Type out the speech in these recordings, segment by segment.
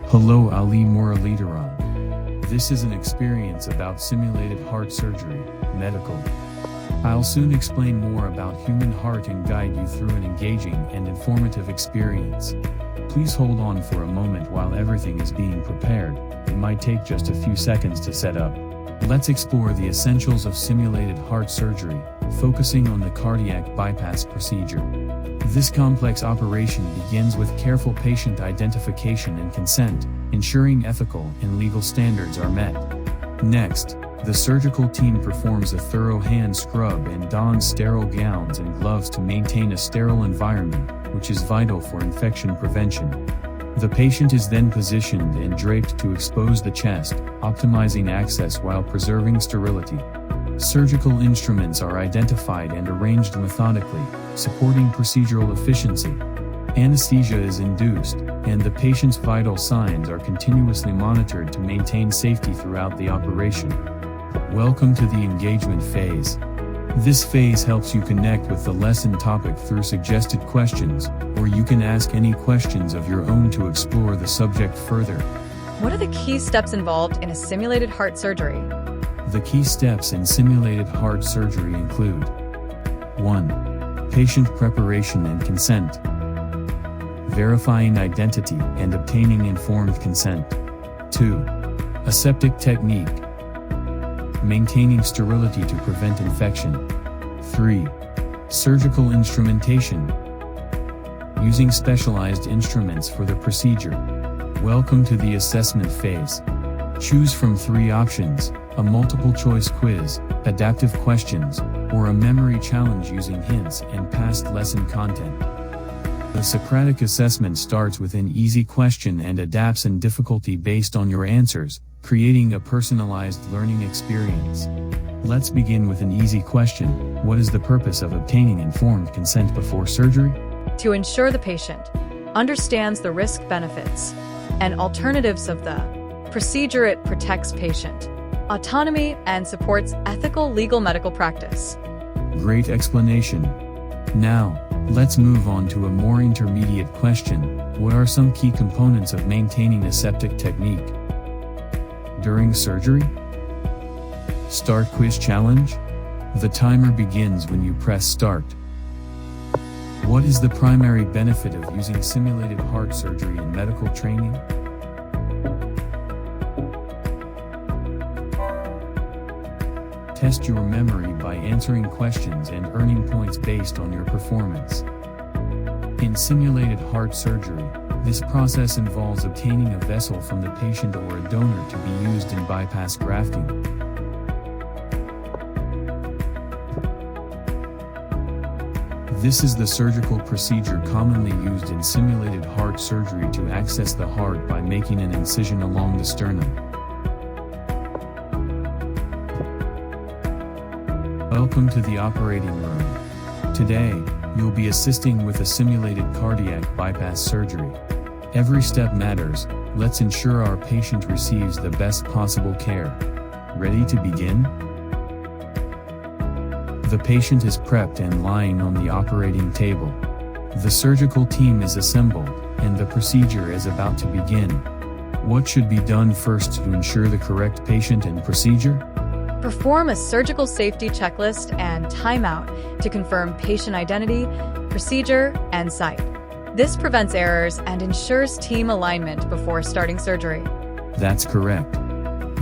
Hello, Ali Muralidharan. This is an experience about simulated heart surgery, medical. I'll soon explain more about human heart and guide you through an engaging and informative experience. Please hold on for a moment while everything is being prepared. It might take just a few seconds to set up. Let's explore the essentials of simulated heart surgery, focusing on the cardiac bypass procedure. This complex operation begins with careful patient identification and consent, ensuring ethical and legal standards are met. Next, the surgical team performs a thorough hand scrub and dons sterile gowns and gloves to maintain a sterile environment, which is vital for infection prevention. The patient is then positioned and draped to expose the chest, optimizing access while preserving sterility. Surgical instruments are identified and arranged methodically, supporting procedural efficiency. Anesthesia is induced, and the patient's vital signs are continuously monitored to maintain safety throughout the operation. Welcome to the engagement phase. This phase helps you connect with the lesson topic through suggested questions, or you can ask any questions of your own to explore the subject further. What are the key steps involved in a simulated heart surgery? The key steps in simulated heart surgery include 1. Patient preparation and consent. Verifying identity and obtaining informed consent. 2. Aseptic technique. Maintaining sterility to prevent infection. 3. Surgical instrumentation. Using specialized instruments for the procedure. Welcome to the assessment phase. Choose from 3 options: a multiple-choice quiz, adaptive questions, or a memory challenge using hints and past lesson content. The Socratic assessment starts with an easy question and adapts in difficulty based on your answers, creating a personalized learning experience. Let's begin with an easy question. What is the purpose of obtaining informed consent before surgery? To ensure the patient understands the risk benefits and alternatives of the procedure. It protects patient autonomy and supports ethical legal medical practice. Great explanation. Now, let's move on to a more intermediate question. What are some key components of maintaining aseptic technique during surgery? Start quiz challenge. The timer begins when you press start. What is the primary benefit of using simulated heart surgery in medical training? Test your memory by answering questions and earning points based on your performance. In simulated heart surgery, this process involves obtaining a vessel from the patient or a donor to be used in bypass grafting. This is the surgical procedure commonly used in simulated heart surgery to access the heart by making an incision along the sternum. Welcome to the operating room. Today, you'll be assisting with a simulated cardiac bypass surgery. Every step matters. Let's ensure our patient receives the best possible care. Ready to begin? The patient is prepped and lying on the operating table. The surgical team is assembled, and the procedure is about to begin. What should be done first to ensure the correct patient and procedure? Perform a surgical safety checklist and timeout to confirm patient identity, procedure, and site. This prevents errors and ensures team alignment before starting surgery. That's correct.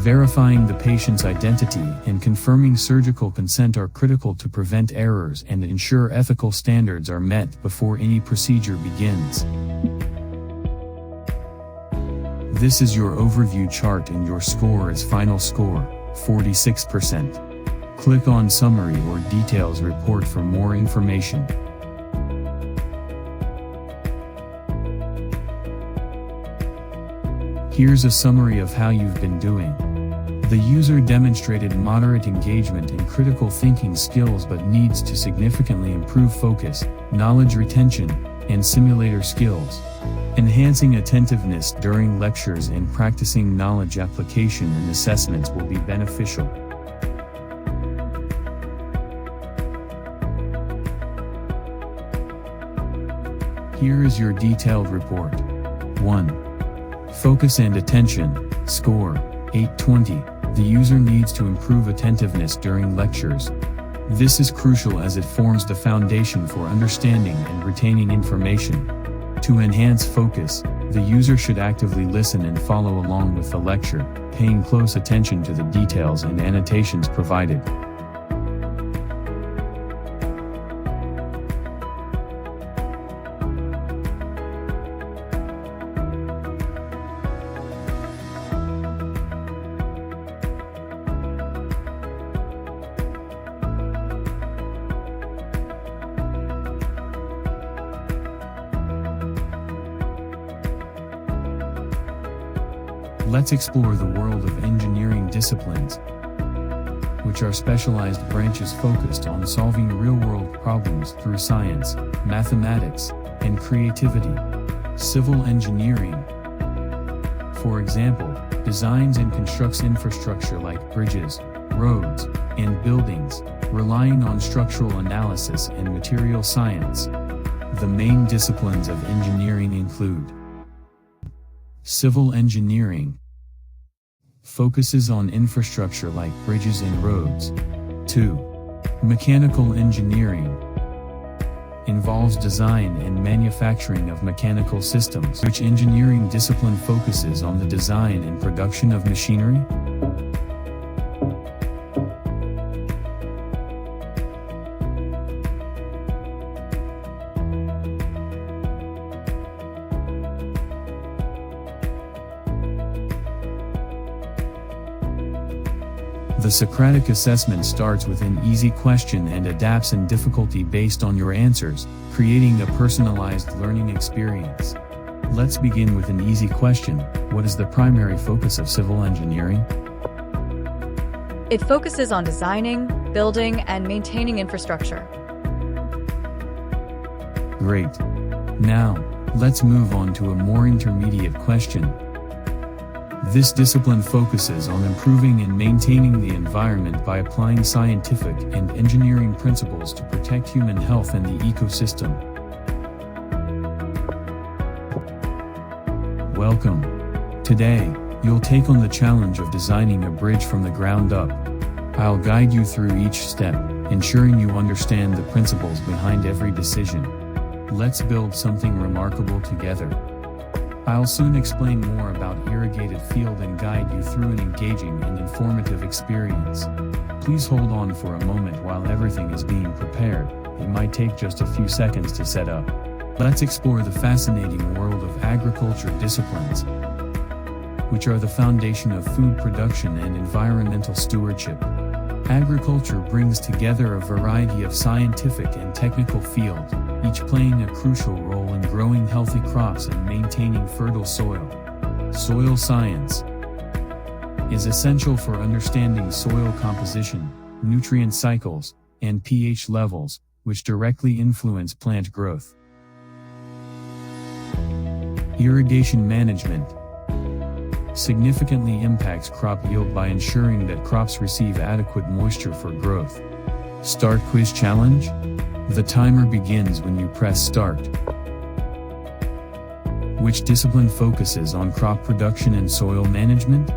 Verifying the patient's identity and confirming surgical consent are critical to prevent errors and ensure ethical standards are met before any procedure begins. This is your overview chart and your score is final score, 46%. Click on Summary or Details Report for more information. Here's a summary of how you've been doing. The user demonstrated moderate engagement and critical thinking skills but needs to significantly improve focus, knowledge retention, and simulator skills. Enhancing attentiveness during lectures and practicing knowledge application and assessments will be beneficial. Here is your detailed report. 1. Focus and attention, score, 820. The user needs to improve attentiveness during lectures. This is crucial as it forms the foundation for understanding and retaining information. To enhance focus, the user should actively listen and follow along with the lecture, paying close attention to the details and annotations provided. Let's explore the world of engineering disciplines, which are specialized branches focused on solving real-world problems through science, mathematics, and creativity. Civil engineering, for example, designs and constructs infrastructure like bridges, roads, and buildings, relying on structural analysis and material science. The main disciplines of engineering include: civil engineering focuses on infrastructure like bridges and roads. 2. Mechanical engineering involves design and manufacturing of mechanical systems, which engineering discipline focuses on the design and production of machinery. The Socratic assessment starts with an easy question and adapts in difficulty based on your answers, creating a personalized learning experience. Let's begin with an easy question. What is the primary focus of civil engineering? It focuses on designing, building, and maintaining infrastructure. Great. Now, let's move on to a more intermediate question. This discipline focuses on improving and maintaining the environment by applying scientific and engineering principles to protect human health and the ecosystem. Welcome. Today, you'll take on the challenge of designing a bridge from the ground up. I'll guide you through each step, ensuring you understand the principles behind every decision. Let's build something remarkable together. I'll soon explain more about irrigated field and guide you through an engaging and informative experience. Please hold on for a moment while everything is being prepared. It might take just a few seconds to set up. Let's explore the fascinating world of agriculture disciplines, which are the foundation of food production and environmental stewardship. Agriculture brings together a variety of scientific and technical fields, each playing a crucial role in growing healthy crops and maintaining fertile soil. Soil science is essential for understanding soil composition, nutrient cycles, and pH levels, which directly influence plant growth. Irrigation management significantly impacts crop yield by ensuring that crops receive adequate moisture for growth. Start quiz challenge? The timer begins when you press start. Which discipline focuses on crop production and soil management?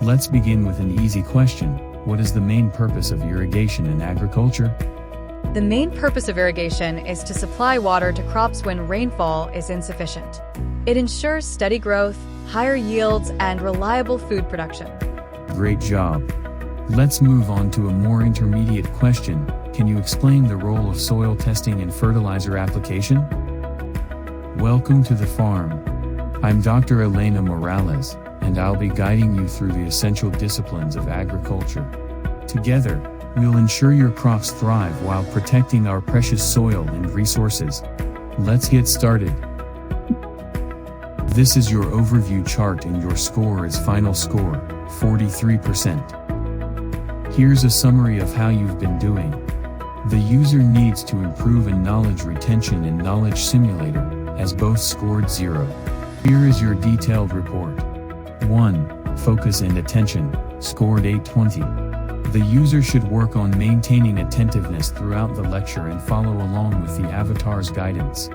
Let's begin with an easy question. What is the main purpose of irrigation in agriculture? The main purpose of irrigation is to supply water to crops when rainfall is insufficient. It ensures steady growth, higher yields, and reliable food production. Great job. Let's move on to a more intermediate question. Can you explain the role of soil testing and fertilizer application? Welcome to the farm. I'm Dr. Elena Morales, and I'll be guiding you through the essential disciplines of agriculture. Together, we'll ensure your crops thrive while protecting our precious soil and resources. Let's get started. This is your overview chart and your score is final score, 43%. Here's a summary of how you've been doing. The user needs to improve in knowledge retention and knowledge simulator, as both scored 0. Here is your detailed report. 1. Focus and attention, scored 820. The user should work on maintaining attentiveness throughout the lecture and follow along with the avatar's guidance.